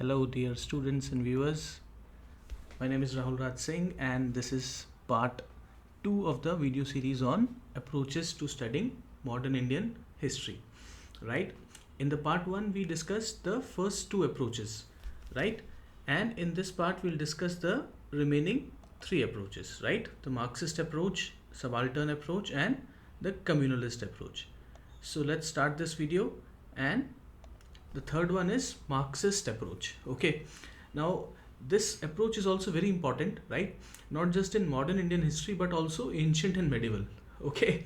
Hello, dear students and viewers. My name is Rahul Raj Singh, and this is part 2 of the video series on approaches to studying modern Indian history. Right? In the part 1, we discussed the first two approaches, right? And in this part, we'll discuss the remaining three approaches, right? The Marxist approach, subaltern approach, and the communalist approach. So let's start this video, and the third one is Marxist approach. Okay, now this approach is also very important, right? Not just in modern Indian history but also ancient and medieval. Okay,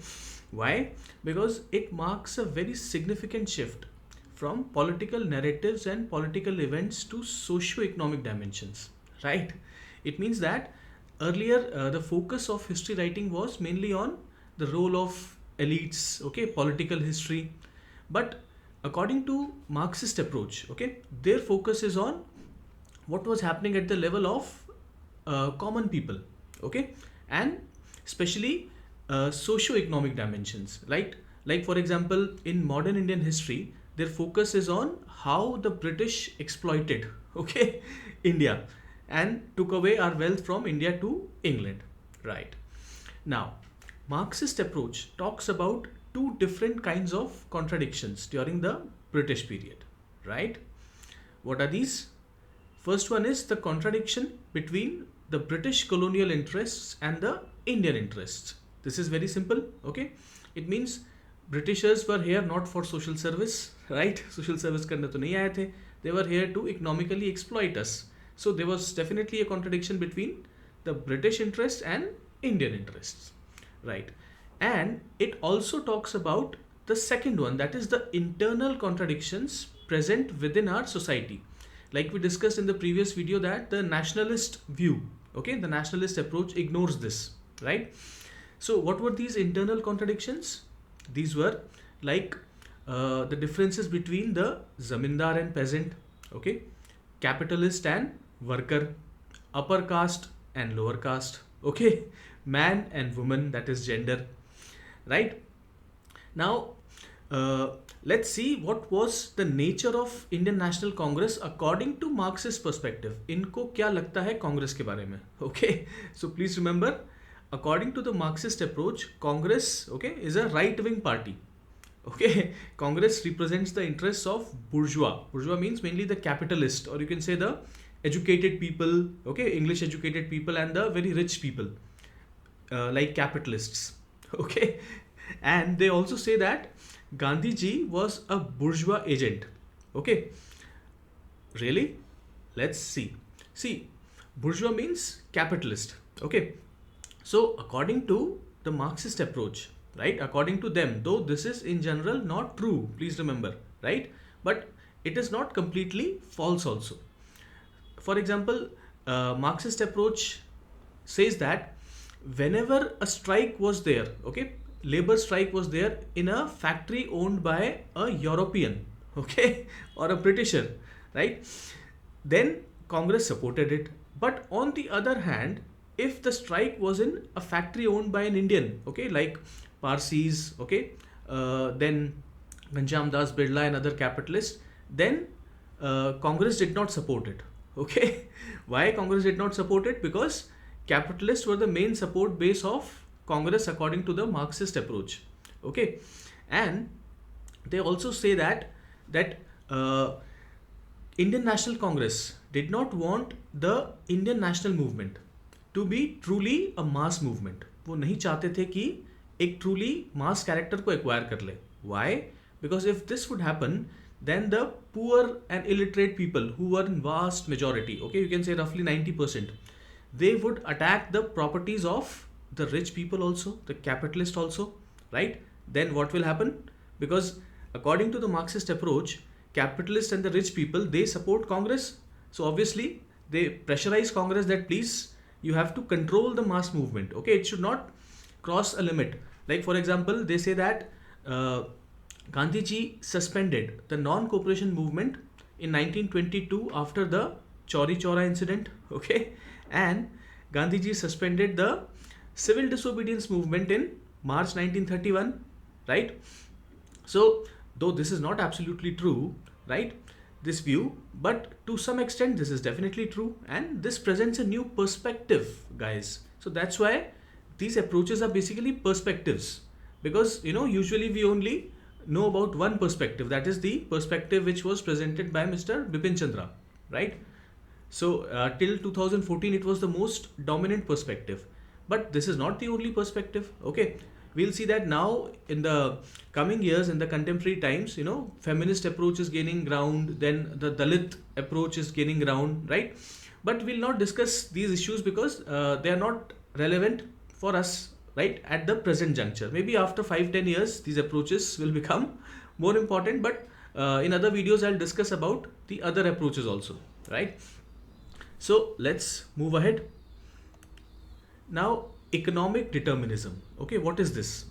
why? Because it marks a very significant shift from political narratives and political events to socio-economic dimensions, right? It means that earlier the focus of history writing was mainly on the role of elites, okay, political history, but according to Marxist approach, okay, their focus is on what was happening at the level of common people, okay, and especially socio-economic dimensions, right? Like for example, in modern Indian history, their focus is on how the British exploited, okay, India and took away our wealth from India to England, right? Now, Marxist approach talks about two different kinds of contradictions during the British period, right? What are these? First one is the contradiction between the British colonial interests and the Indian interests. This is very simple, okay? It means Britishers were here not for social service, right? Social service करने तो नहीं आए थे. They were here to economically exploit us. So there was definitely a contradiction between the British interests and Indian interests, right? And it also talks about the second one, that is the internal contradictions present within our society. Like we discussed in the previous video, that the nationalist view, okay, the nationalist approach ignores this, right? So what were these internal contradictions? These were like the differences between the zamindar and peasant, okay, capitalist and worker, upper caste and lower caste, okay, man and woman, that is gender, right? Now let's see what was the nature of Indian National Congress according to Marxist perspective. इनको क्या लगता है कांग्रेस के बारे में? Okay, so please remember, according to the Marxist approach, Congress, okay, is a right-wing party. Okay, Congress represents the interests of bourgeois. Bourgeois means mainly the capitalist, or you can say the educated people, okay, English educated people, and the very rich people, like capitalists. Okay, and they also say that Gandhi ji was a bourgeois agent. Okay, really? Let's see. See, bourgeois means capitalist. Okay, so according to the Marxist approach, right, according to them, though this is in general not true, please remember, right, but it is not completely false also. For example, Marxist approach says that whenever a strike was there, okay, labor strike was there in a factory owned by a European, okay, or a Britisher, right, then Congress supported it. But on the other hand, if the strike was in a factory owned by an Indian, okay, like Parsis, okay, then Ghanshyam Das Birla and other capitalists, then Congress did not support it. Okay, why Congress did not support it? Because capitalists were the main support base of Congress according to the Marxist approach. Okay, and they also say that Indian National Congress did not want the Indian national movement to be truly a mass movement. वो नहीं चाहते थे कि एक truly mass character को acquire कर ले. Why? Because if this would happen, then the poor and illiterate people who were in vast majority, okay, you can say roughly 90%, they would attack the properties of the rich people also, the capitalist also, right? Then what will happen? Because according to the Marxist approach, capitalists and the rich people, they support Congress. So obviously they pressurize Congress that please, you have to control the mass movement, okay, it should not cross a limit. Like for example, they say that Gandhi ji suspended the non-cooperation movement in 1922 after the Chauri Chaura incident, okay, and Gandhi ji suspended the civil disobedience movement in March 1931, right? So though this is not absolutely true, right, this view, but to some extent this is definitely true, and this presents a new perspective, guys. So that's why these approaches are basically perspectives, because usually we only know about one perspective, that is the perspective which was presented by Mr. Bipin Chandra, right? So till 2014 it was the most dominant perspective, but this is not the only perspective. Okay, we'll see that now in the coming years, in the contemporary times, feminist approach is gaining ground, then the Dalit approach is gaining ground, right? But we'll not discuss these issues because they are not relevant for us, right, at the present juncture. Maybe after 5-10 years these approaches will become more important, but in other videos I'll discuss about the other approaches also, right? So let's move ahead. Now, economic determinism. Okay, what is this?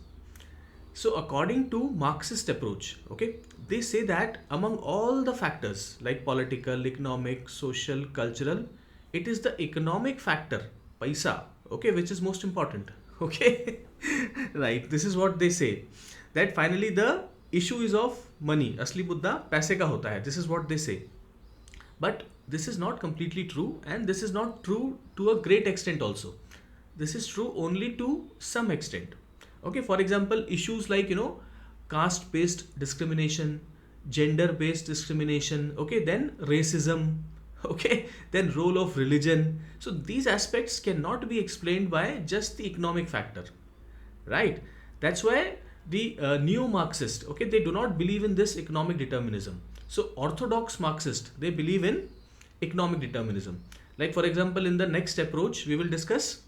So according to Marxist approach, okay, they say that among all the factors like political, economic, social, cultural, it is the economic factor, paisa, okay, which is most important. Okay, right, this is what they say, that finally the issue is of money, asli mudda paise ka hota hai, this is what they say. But this is not completely true, and this is not true to a great extent also. This is true only to some extent. Okay, for example, issues like caste based discrimination, gender based discrimination, okay, then racism, okay, then role of religion. So these aspects cannot be explained by just the economic factor, right? That's why the neo-Marxist, okay, they do not believe in this economic determinism. So orthodox Marxist, they believe in economic determinism. Like for example, in the next approach we will discuss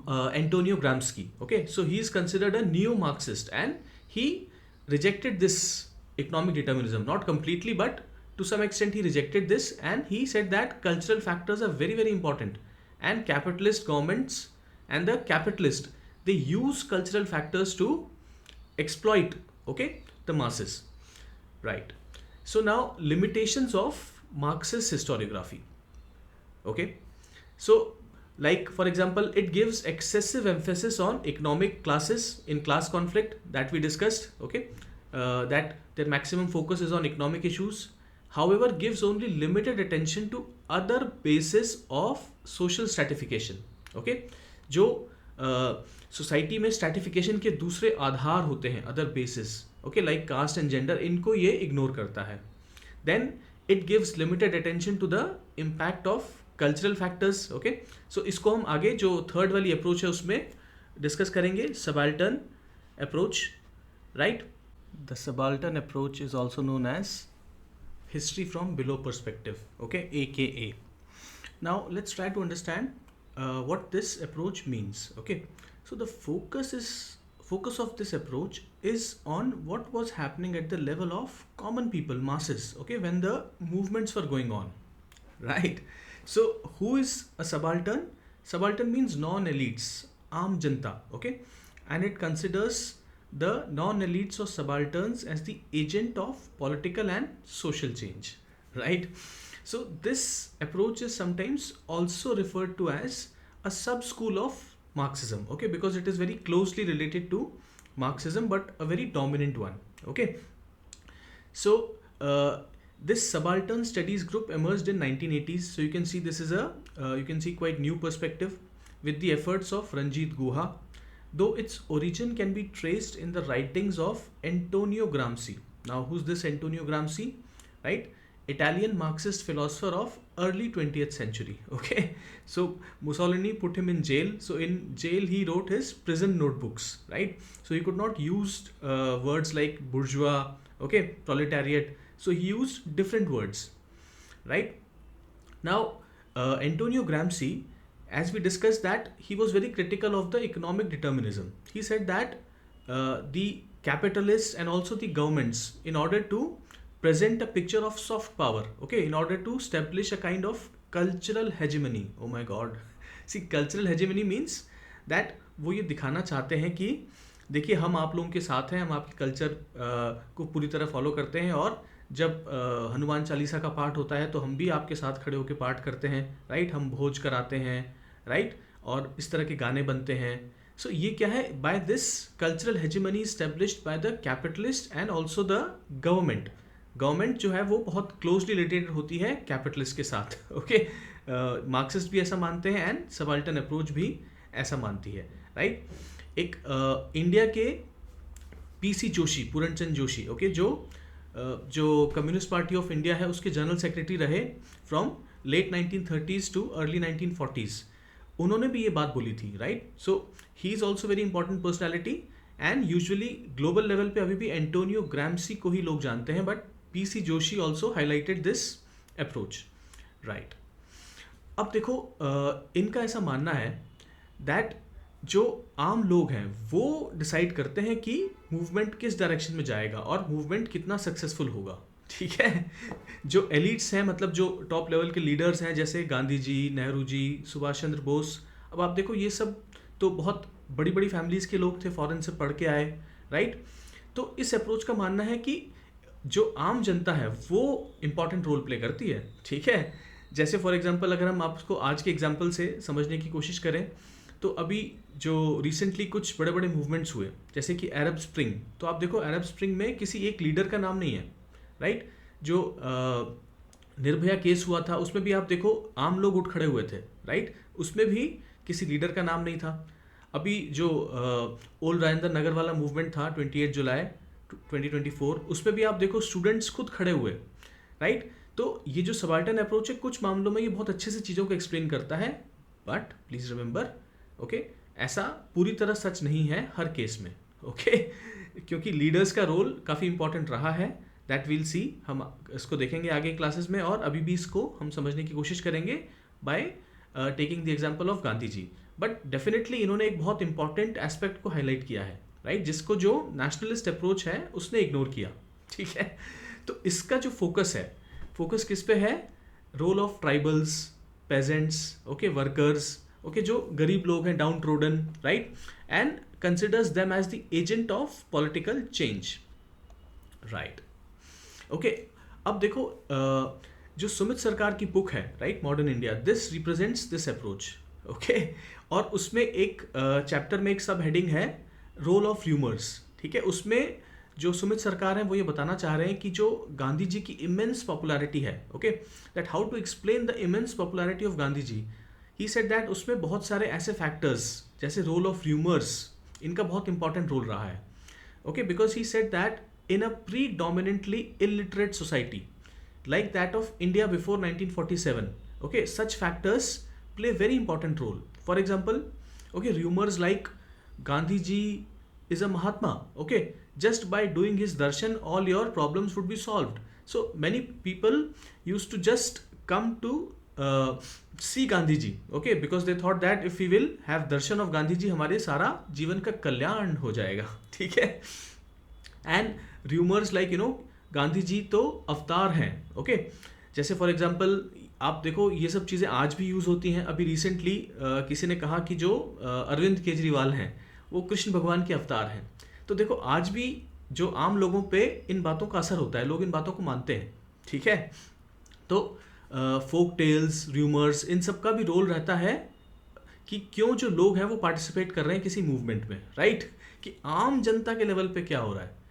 Antonio Gramsci. Okay, so he is considered a neo-Marxist, and he rejected this economic determinism, not completely, but to some extent he rejected this, and he said that cultural factors are very, very important, and capitalist governments and the capitalist, they use cultural factors to exploit, okay, the masses, right? So now, limitations of Marxist historiography. Okay, so like for example, it gives excessive emphasis on economic classes in class conflict that we discussed, okay, that their maximum focus is on economic issues, however gives only limited attention to other bases of social stratification. Okay, जो society में stratification के दूसरे आधार होते हैं, other basis, okay, like caste and gender, इनको ये ignore करता है. Then it gives limited attention to the impact of cultural factors. Okay, so इसको हम आगे जो थर्ड वाली अप्रोच है उसमें डिस्कस करेंगे, subaltern approach, right. The subaltern approach is also known as history from below perspective, okay, aka. Now let's try to understand what this approach means. Okay, so the focus of this approach is on what was happening at the level of common people, masses, okay, when the movements were going on, right? So who is a subaltern? Subaltern means non-elites, aam janta, okay, and it considers the non-elites or subalterns as the agent of political and social change, right? So this approach is sometimes also referred to as a sub-school of Marxism, okay, because it is very closely related to Marxism, but a very dominant one. Okay, so this subaltern studies group emerged in 1980s. So you can see this is a you can see quite new perspective with the efforts of Ranjit Guha, though its origin can be traced in the writings of Antonio Gramsci. Now, who's this Antonio Gramsci? Right? Italian Marxist philosopher of early 20th century. Okay, so Mussolini put him in jail. So in jail he wrote his prison notebooks, right? So he could not use words like bourgeois, okay, proletariat. So he used different words, right? Now, Antonio Gramsci, as we discussed, that he was very critical of the economic determinism. He said that the capitalists and also the governments, in order to present a picture of soft power, okay, in order to establish a kind of cultural hegemony. Oh my god. See, cultural hegemony means that वो ये दिखाना चाहते हैं कि देखिए हम आप लोगों के साथ हैं, हम आपके कल्चर को पूरी तरह फॉलो करते हैं, और जब हनुमान चालीसा का पाठ होता है तो हम भी आपके साथ खड़े होकर पाठ करते हैं, राइट, हम भोज कराते हैं, राइट, और इस तरह के गाने बनते हैं. सो ये क्या है? By this cultural hegemony established by the capitalist and also the government, government जो है वो बहुत क्लोजली रिलेटेड होती है कैपिटलिस्ट के साथ। ओके, मार्क्सिस्ट भी ऐसा मानते हैं एंड सबाल्टर्न अप्रोच भी ऐसा मानती है, राइट। एक इंडिया के पीसी जोशी, पूरण चंद जोशी, ओके, जो कम्युनिस्ट पार्टी ऑफ इंडिया है उसके जनरल सेक्रेटरी रहे from late 1930s to early 1940s, उन्होंने भी ये बात बोली थी, right. So he is also very important personality and usually global level पे अभी भी एंटोनियो ग्राम्सी को ही लोग जानते हैं, but PC Joshi also highlighted this approach, right. अब देखो इनका ऐसा मानना है दैट जो आम लोग हैं वो डिसाइड करते हैं कि मूवमेंट किस डायरेक्शन में जाएगा और मूवमेंट कितना सक्सेसफुल होगा, ठीक है। जो एलिट्स हैं, मतलब जो टॉप लेवल के लीडर्स हैं जैसे गांधी जी, नेहरू जी, सुभाष चंद्र बोस, अब आप देखो ये सब तो बहुत बड़ी बड़ी फैमिलीज़ के लोग थे, फॉरेन से पढ़ के आए, राइट। तो इस अप्रोच का मानना है कि जो आम जनता है वो इम्पॉर्टेंट रोल प्ले करती है, ठीक है। जैसे फॉर एग्जांपल अगर हम आपको आज के एग्जांपल से समझने की कोशिश करें तो अभी जो रिसेंटली कुछ बड़े बड़े मूवमेंट्स हुए जैसे कि अरब स्प्रिंग, तो आप देखो अरब स्प्रिंग में किसी एक लीडर का नाम नहीं है, राइट। जो निर्भया केस हुआ था उसमें भी आप देखो आम लोग उठ खड़े हुए थे, राइट, उसमें भी किसी लीडर का नाम नहीं था। अभी जो ओल्ड राजेंद्र नगर वाला मूवमेंट था 28 जुलाई 2024, उसमें भी आप देखो स्टूडेंट्स खुद खड़े हुए, राइट। तो ये जो सबाल्टर्न अप्रोच है कुछ मामलों में ये बहुत अच्छे से चीज़ों को एक्सप्लेन करता है, बट प्लीज रिमेंबर, ओके, ऐसा पूरी तरह सच नहीं है हर केस में, ओके, क्योंकि लीडर्स का रोल काफ़ी इंपॉर्टेंट रहा है, दैट विल सी, हम इसको देखेंगे आगे क्लासेस में, और अभी भी इसको हम समझने की कोशिश करेंगे by taking the example of Gandhi ji. But definitely इन्होंने एक बहुत इंपॉर्टेंट एस्पेक्ट को हाईलाइट किया है, राइट, जिसको जो नेशनलिस्ट अप्रोच है उसने इग्नोर किया, ठीक है। तो इसका जो फोकस है, फोकस किस पे है? Role of tribals, peasants, okay, workers, okay, जो गरीब लोग हैं, downtrodden, right, and considers them as the agent of political change, right, okay. अब देखो जो सुमित सरकार की बुक है, right, modern India, this represents this approach, okay. और उसमें एक चैप्टर में एक सब हेडिंग है रोल ऑफ र्यूमर्स, ठीक है। उसमें जो सुमित सरकार है वो ये बताना चाह रहे हैं कि जो गांधी जी की इमेंस पॉपुलैरिटी है, okay, that how to explain the immense popularity of Gandhi ji. He said that उसमें बहुत सारे ऐसे फैक्टर्स जैसे रोल ऑफ र्यूमर्स, इनका बहुत इंपॉर्टेंट रोल रहा है, okay, because he said that in a predominantly illiterate society like that of India before 1947, okay, such factors play very important role. For example, okay, rumors like Gandhi ji is a Mahatma, okay, just by doing his darshan all your problems would be solved. So many people used to just come to see Gandhi ji, okay, because they thought that if we will have darshan of Gandhi ji हमारे सारा जीवन का कल्याण हो जाएगा, ठीक है। and rumors like Gandhi ji तो अवतार हैं, ओके। जैसे फॉर एग्जांपल आप देखो ये सब चीज़ें आज भी यूज़ होती हैं। अभी रिसेंटली किसी ने कहा कि जो अरविंद केजरीवाल हैं वो कृष्ण भगवान के अवतार हैं। तो देखो आज भी जो आम लोगों पे इन बातों का असर होता है, लोग इन बातों को मानते हैं, ठीक है। तो फोक टेल्स, र्यूमर्स, इन सब का भी रोल रहता है कि क्यों जो लोग हैं वो पार्टिसिपेट कर रहे हैं किसी मूवमेंट में, राइट, कि आम जनता के लेवल पे क्या हो रहा है।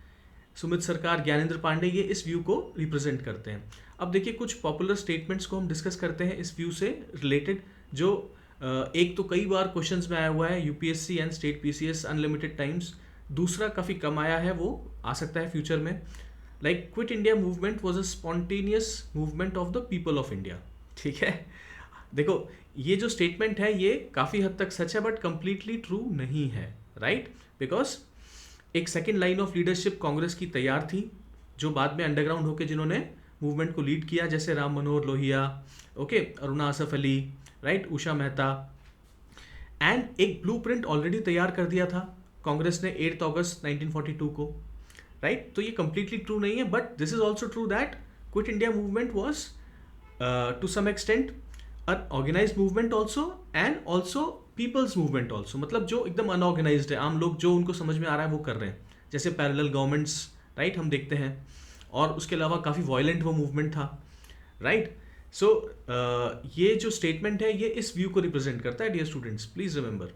सुमित सरकार, ज्ञानेंद्र पांडे, ये इस व्यू को रिप्रेजेंट करते हैं। अब देखिए कुछ पॉपुलर स्टेटमेंट्स को हम डिस्कस करते हैं इस व्यू से रिलेटेड, जो एक तो कई बार क्वेश्चंस में आया हुआ है, UPSC and state PCS unlimited times. दूसरा काफ़ी कम आया है, वो आ सकता है फ्यूचर में, like quit India movement was a spontaneous movement of the people of India, ठीक है। देखो ये जो स्टेटमेंट है ये काफ़ी हद तक सच है बट कंप्लीटली ट्रू नहीं है, राइट, बिकॉज एक second line of leadership Congress की तैयार थी जो बाद में अंडरग्राउंड होकर जिन्होंने मूवमेंट को लीड किया, जैसे Ram Manohar Lohia, okay, Aruna Asaf Ali, right, Usha Mehta, and एक ब्लूप्रिंट ऑलरेडी तैयार कर दिया था कांग्रेस ने 8 अगस्त 1942 को, राइट। तो ये कंप्लीटली ट्रू नहीं है, but this is also true that quit India movement was to some extent an organized movement also and also people's movement also, मतलब जो एकदम अनऑर्गेनाइज्ड है, आम लोग जो उनको समझ में आ रहा है वो कर रहे हैं, जैसे पैरेलल गवर्नमेंट्स, राइट, हम देखते हैं। और उसके अलावा काफ़ी वायलेंट वो मूवमेंट था, राइट। सो ये जो स्टेटमेंट है ये इस व्यू को रिप्रेजेंट करता है, dear students, please remember.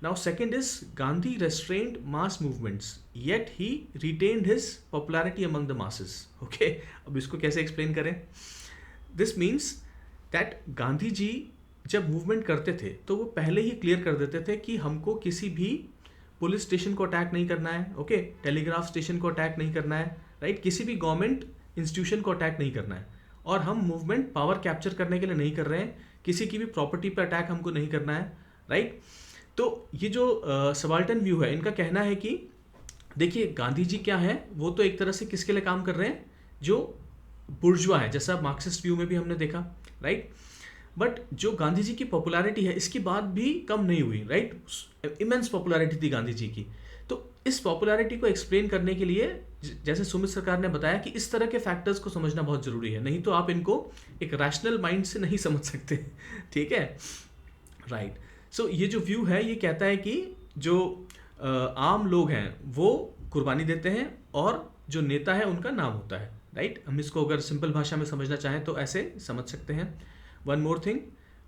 Now second is Gandhi restrained mass movements yet he retained his popularity among the masses. Okay, अब इसको कैसे explain करें? This means that Gandhi ji जब मूवमेंट करते थे तो वो पहले ही क्लियर कर देते थे कि हमको किसी भी पुलिस स्टेशन को अटैक नहीं करना है, ओके, टेलीग्राफ स्टेशन को अटैक नहीं करना है, राइट, किसी भी गवर्नमेंट इंस्टीट्यूशन को अटैक नहीं करना है, और हम मूवमेंट पावर कैप्चर करने के लिए नहीं कर रहे हैं, किसी की भी प्रॉपर्टी पर अटैक हमको नहीं करना है, राइट। तो ये जो सबाल्टर्न व्यू है, इनका कहना है कि देखिए गांधी जी क्या है, वो तो एक तरह से किसके लिए काम कर रहे हैं, जो बुर्जुआ है, जैसा मार्क्सिस्ट व्यू में भी हमने देखा, राइट। बट जो गांधी जी की पॉपुलैरिटी है इसकी बात भी कम नहीं हुई, राइट, इमेंस पॉपुलैरिटी थी गांधी जी की। तो इस पॉपुलैरिटी को एक्सप्लेन करने के लिए जैसे सुमित सरकार ने बताया कि इस तरह के फैक्टर्स को समझना बहुत जरूरी है, नहीं तो आप इनको एक रैशनल माइंड से नहीं समझ सकते, ठीक है, राइट। सो ये जो व्यू है ये कहता है कि जो आम लोग हैं वो कुर्बानी देते हैं और जो नेता है उनका नाम होता है, राइट। हम इसको अगर सिंपल भाषा में समझना चाहें तो ऐसे समझ सकते हैं। One more thing,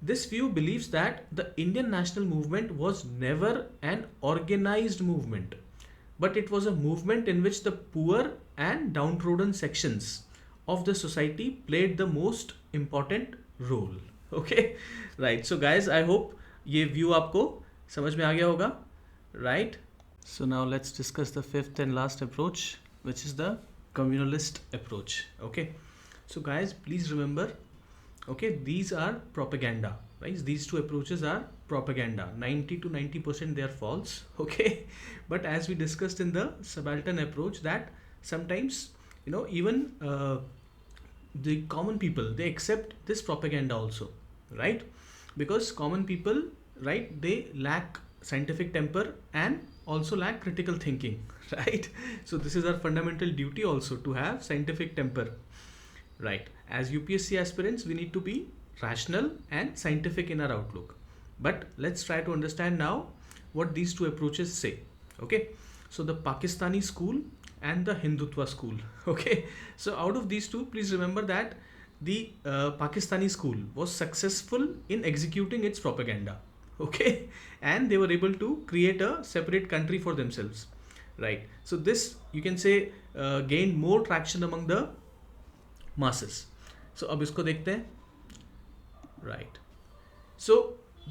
this view believes that the Indian national movement was never an organized movement, but it was a movement in which the poor and downtrodden sections of the society played the most important role. Okay, right. So guys, I hope ये view आपको समझ में आ गया होगा, right? So now let's discuss the fifth and last approach, which is the communalist approach. Okay. So guys, please remember, okay, these are propaganda, right? These two approaches are propaganda. 90 to 90% they are false, okay. But as we discussed in the subaltern approach, that sometimes, you know, even the common people, they accept this propaganda also, right? Because common people, right, they lack scientific temper and also lack critical thinking, right? So this is our fundamental duty also, to have scientific temper, right? As UPSC aspirants, we need to be rational and scientific in our outlook. But let's try to understand now what these two approaches say. Okay, so the Pakistani school and the Hindutva school. Okay, so out of these two, please remember that the Pakistani school was successful in executing its propaganda. Okay, and they were able to create a separate country for themselves, right? So this, you can say, gained more traction among the masses. So अब इसको देखते हैं, right? So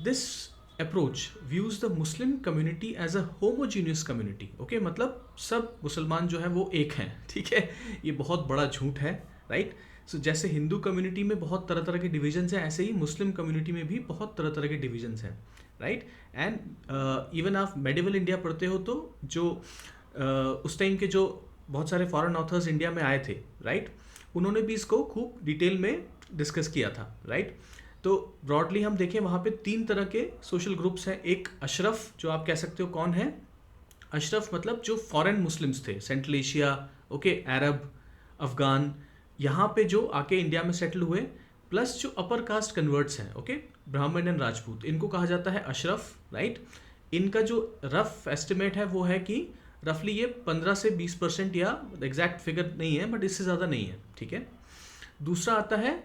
this approach views the Muslim community as a homogeneous community. Okay, मतलब सब मुसलमान जो है वो एक हैं, ठीक है। ये बहुत बड़ा झूठ है, right? So जैसे हिंदू कम्युनिटी में बहुत तरह तरह के डिविजन्स हैं, ऐसे ही मुस्लिम कम्युनिटी में भी बहुत तरह तरह के डिविजन्स हैं, राइट। एंड इवन आप मेडिवल इंडिया पढ़ते हो तो जो उस टाइम के जो बहुत सारे फॉरेन ऑथर्स इंडिया में आए थे, राइट, उन्होंने भी इसको खूब डिटेल में डिस्कस किया था, राइट। तो ब्रॉडली हम देखें वहाँ पे 3 तरह के सोशल ग्रुप्स हैं। एक अशरफ, जो आप कह सकते हो कौन है अशरफ, मतलब जो फॉरेन मुस्लिम्स थे, सेंट्रल एशिया, ओके, अरब, अफगान, यहाँ पे जो आके इंडिया में सेटल हुए, प्लस जो अपर कास्ट कन्वर्ट्स हैं, ओके, ब्राह्मण एंड राजपूत, इनको कहा जाता है अशरफ, राइट। इनका जो रफ एस्टिमेट है वो है कि रफली ये 15 से 20%, या एग्जैक्ट फिगर नहीं है बट इससे ज़्यादा नहीं है, ठीक है। दूसरा आता है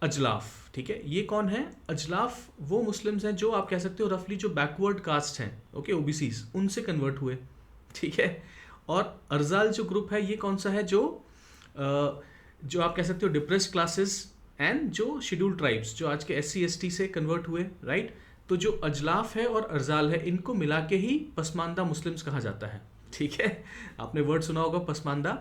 अजलाफ, ठीक है। ये कौन है अजलाफ? वो मुस्लिम्स हैं जो आप कह सकते हो रफली जो बैकवर्ड कास्ट हैं, ओके, ओबीसीज, उनसे कन्वर्ट हुए, ठीक है। और अर्जाल जो ग्रुप है ये कौन सा है? जो आप कह सकते हो डिप्रेस्ड क्लासेस एंड जो शेड्यूल्ड ट्राइब्स, जो आज के SC ST से कन्वर्ट हुए, राइट। तो जो अजलाफ है और अर्जाल है, इनको मिला के ही पसमानदा मुस्लिम्स कहा जाता है, ठीक है। आपने वर्ड सुना होगा पसमानदा।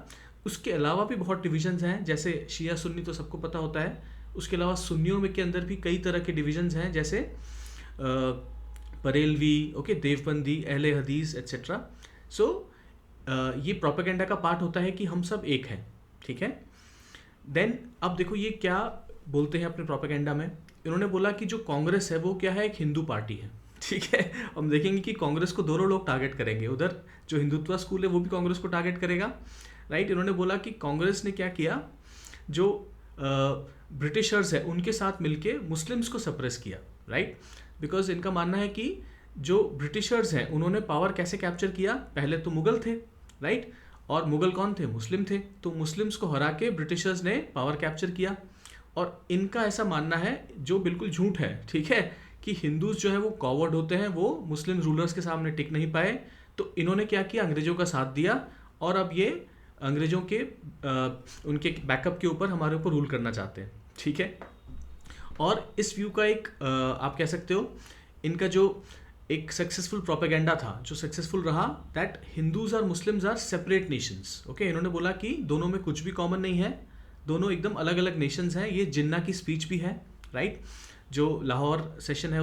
उसके अलावा भी बहुत डिविजन्स हैं, जैसे शिया सुन्नी तो सबको पता होता है। उसके अलावा सुन्नियों में के अंदर भी कई तरह के डिविजन्स हैं, जैसे बरेलवी, ओके, देवबंदी, अहले हदीस एट्सेट्रा। सो ये प्रोपेगेंडा का पार्ट होता है कि हम सब एक हैं, ठीक है। देन अब देखो ये क्या बोलते हैं अपने प्रोपेगेंडा में। इन्होंने बोला कि जो कांग्रेस है वो क्या है, एक हिंदू पार्टी है, ठीक है। हम देखेंगे कि कांग्रेस को दोनों लोग टारगेट करेंगे, उधर जो हिंदुत्व स्कूल है वो भी कांग्रेस को टारगेट करेगा, राइट। इन्होंने बोला कि कांग्रेस ने क्या किया, जो ब्रिटिशर्स है उनके साथ मिलके मुस्लिम्स को सप्रेस किया, राइट। बिकॉज इनका मानना है कि जो ब्रिटिशर्स हैं उन्होंने पावर कैसे कैप्चर किया, पहले तो मुगल थे, राइट, और मुगल कौन थे, मुस्लिम थे। तो मुस्लिम्स को हरा के ब्रिटिशर्स ने पावर कैप्चर किया। और इनका ऐसा मानना है, जो बिल्कुल झूठ है, ठीक है, कि हिंदूज जो है वो कॉवर्ड होते हैं, वो मुस्लिम रूलर्स के सामने टिक नहीं पाए, तो इन्होंने क्या किया, अंग्रेजों का साथ दिया और अब ये अंग्रेजों के उनके बैकअप के ऊपर हमारे ऊपर रूल करना चाहते हैं, ठीक है। और इस व्यू का एक आप कह सकते हो इनका जो एक सक्सेसफुल प्रोपेगेंडा था, जो सक्सेसफुल रहा, दैट हिंदूज और Muslims are separate nations. Okay, इन्होंने बोला कि दोनों में कुछ भी कॉमन नहीं है, दोनों एकदम अलग अलग नेशंस हैं। ये जिन्ना की स्पीच भी है, राइट, जो लाहौर सेशन है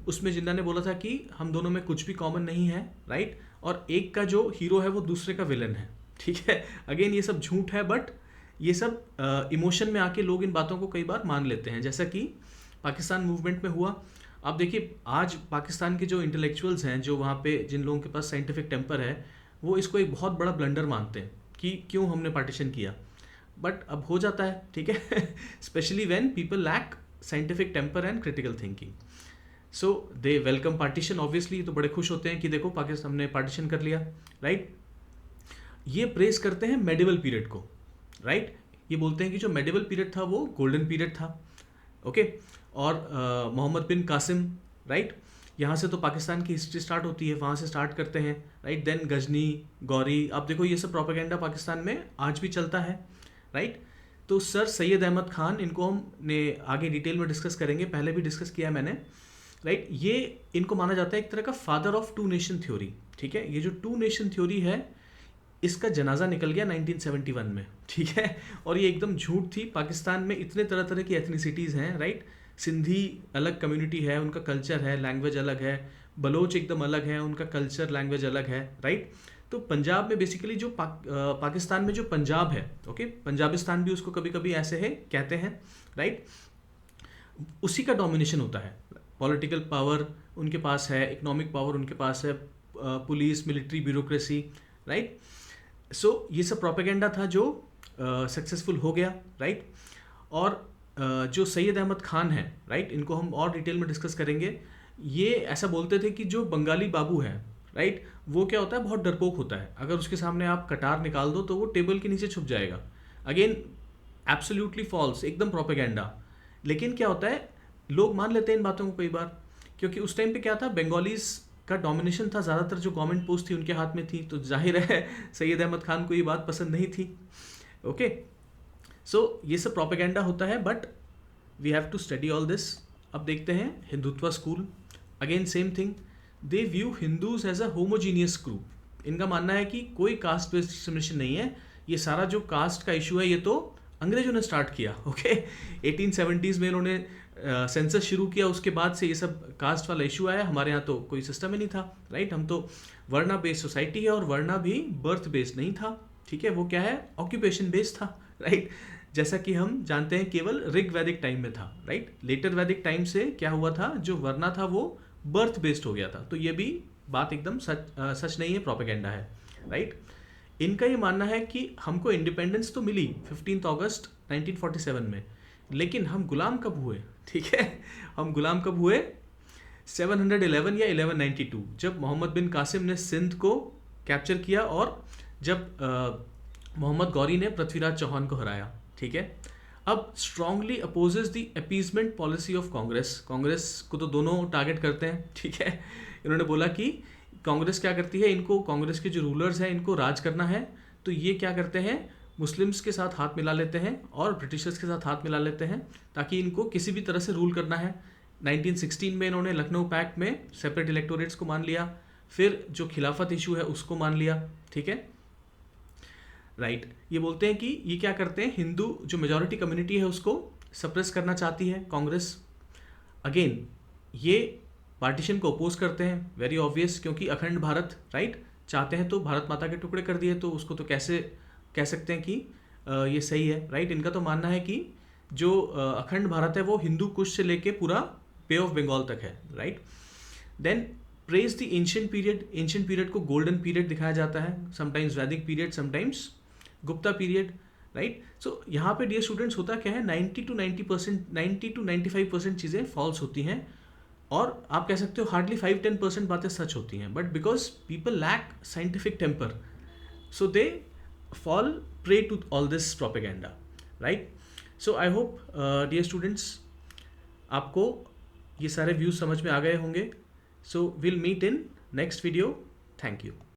उसमें जिन्ना ने बोला था कि हम दोनों में कुछ भी कॉमन नहीं है, राइट, और एक का जो हीरो है वो दूसरे का विलन है, ठीक है। अगेन ये सब झूठ है, बट ये सब इमोशन में आके लोग इन बातों को कई बार मान लेते हैं, जैसा कि पाकिस्तान मूवमेंट में हुआ। आप देखिए आज पाकिस्तान के जो इंटेलेक्चुअल्स हैं, जो वहाँ पे जिन लोगों के पास साइंटिफिक टेम्पर है, वो इसको एक बहुत बड़ा ब्लंडर मानते हैं कि क्यों हमने पार्टीशन किया, बट अब हो जाता है, ठीक है। Especially when people lack scientific temper and critical thinking, so they welcome partition. Obviously तो बड़े खुश होते हैं कि देखो पाकिस्तान हमने पार्टीशन कर लिया, राइट। ये प्रेस करते हैं मेडिवल पीरियड को, राइट। ये बोलते हैं कि जो मेडिवल पीरियड था वो गोल्डन पीरियड था, ओके। और मोहम्मद बिन कासिम, राइट, यहाँ से तो पाकिस्तान की हिस्ट्री स्टार्ट होती है, वहाँ से स्टार्ट करते हैं, राइट। देन गजनी, गौरी, आप देखो ये सब प्रोपेगेंडा पाकिस्तान में आज भी चलता है, राइट। तो सर सैयद अहमद खान, इनको हमने आगे डिटेल में डिस्कस करेंगे, पहले भी डिस्कस किया है मैंने, राइट। ये इनको माना जाता है एक तरह का father of two nation theory, ठीक है। ये जो टू नेशन थ्योरी है, इसका जनाजा निकल गया 1971 में, ठीक है। और ये एकदम झूठ थी। पाकिस्तान में इतने तरह तरह की एथनिसिटीज़ हैं, राइट। सिंधी अलग कम्युनिटी है, उनका कल्चर है, लैंग्वेज अलग है। बलोच एकदम अलग है, उनका कल्चर लैंग्वेज अलग है, राइट। तो पंजाब में बेसिकली जो पाकिस्तान में जो पंजाब है, ओके, पंजाबिस्तान भी उसको कभी कभी ऐसे है कहते हैं, राइट, उसी का डोमिनेशन होता है। पॉलिटिकल पावर उनके पास है, इकोनॉमिक पावर उनके पास है, पुलिस, मिलिट्री, ब्यूरोक्रेसी, राइट। सो ये सब प्रोपेगेंडा था जो सक्सेसफुल हो गया, राइट। और जो सैयद अहमद खान है, राइट, इनको हम और डिटेल में डिस्कस करेंगे। ये ऐसा बोलते थे कि जो बंगाली बाबू है, राइट, वो क्या होता है, बहुत डरपोक होता है। अगर उसके सामने आप कटार निकाल दो तो वो टेबल के नीचे छुप जाएगा। अगेन एब्सोल्युटली फॉल्स, एकदम प्रोपेगेंडा। लेकिन क्या होता है, लोग मान लेते हैं इन बातों को कई बार, क्योंकि उस टाइम पे क्या था, बंगालीज का डोमिनेशन था, ज़्यादातर जो गवर्नमेंट पोस्ट थी उनके हाथ में थी, तो जाहिर है सैयद अहमद खान को ये बात पसंद नहीं थी, ओके। सो ये सब प्रोपेगेंडा होता है, but we have to study all this. अब देखते हैं Hindutva school. Again same thing, they view Hindus as a homogeneous group. इनका मानना है कि कोई कास्ट बेस्ड डिस्क्रिमिनेशन नहीं है, ये सारा जो कास्ट का इशू है ये तो अंग्रेजों ने स्टार्ट किया, ओके। 1870s में इन्होंने सेंसस शुरू किया, उसके बाद से ये सब कास्ट वाला इशू आया। हमारे यहाँ तो कोई सिस्टम ही नहीं था, राइट। हम तो वर्ना बेस्ड सोसाइटी है, और वर्ना भी बर्थ बेस्ड नहीं था, ठीक है। वो क्या है, ऑक्यूपेशन बेस्ड था, राइट। जैसा कि हम जानते हैं केवल ऋग वैदिक टाइम में था, राइट। लेटर वैदिक टाइम से क्या हुआ था, जो वर्ना था वो बर्थ बेस्ड हो गया था। तो ये भी बात एकदम सच नहीं है, प्रोपेगेंडा है, राइट। इनका ये मानना है कि हमको इंडिपेंडेंस तो मिली 15 अगस्त 1947 में, लेकिन हम गुलाम कब हुए, ठीक है। हम गुलाम कब हुए, 711 या 1192, जब मोहम्मद बिन कासिम ने सिंध को कैप्चर किया, और जब मोहम्मद गौरी ने पृथ्वीराज चौहान को हराया, ठीक है। अब strongly opposes the appeasement policy of Congress. Congress को तो दोनों टारगेट करते हैं, ठीक है। इन्होंने बोला कि कांग्रेस क्या करती है, इनको कांग्रेस के जो रूलर्स हैं इनको राज करना है, तो ये क्या करते हैं, मुस्लिम्स के साथ हाथ मिला लेते हैं और ब्रिटिशर्स के साथ हाथ मिला लेते हैं, ताकि इनको किसी भी तरह से रूल करना है। 1916 में इन्होंने लखनऊ पैक्ट में सेपरेट इलेक्टोरेट्स को मान लिया, फिर जो खिलाफत इशू है उसको मान लिया, ठीक है, राइट। ये बोलते हैं कि ये क्या करते हैं, हिंदू जो मेजॉरिटी कम्युनिटी है उसको सप्रेस करना चाहती है कांग्रेस। अगेन ये पार्टीशन को अपोज करते हैं, वेरी ऑब्वियस, क्योंकि अखंड भारत, राइट, चाहते हैं तो भारत माता के टुकड़े कर दिए, तो उसको तो कैसे कह सकते हैं कि ये सही है, राइट। इनका तो मानना है कि जो अखंड भारत है वो हिंदू कुश से लेके पूरा बे ऑफ बंगाल तक है, right. Then praise the ancient period. Ancient period को गोल्डन पीरियड दिखाया जाता है, sometimes Vedic period, sometimes Gupta period, right. So यहाँ पे डियर स्टूडेंट्स होता क्या है, 90 to 95% चीज़ें फॉल्स होती हैं, और आप कह सकते हो हार्डली 5-10% बातें सच होती हैं, but because people lack scientific temper, so they fall prey to all this propaganda, right? So I hope dear students, आपको ये सारे व्यूज़ समझ में आ गए होंगे. So will meet in next video. Thank you.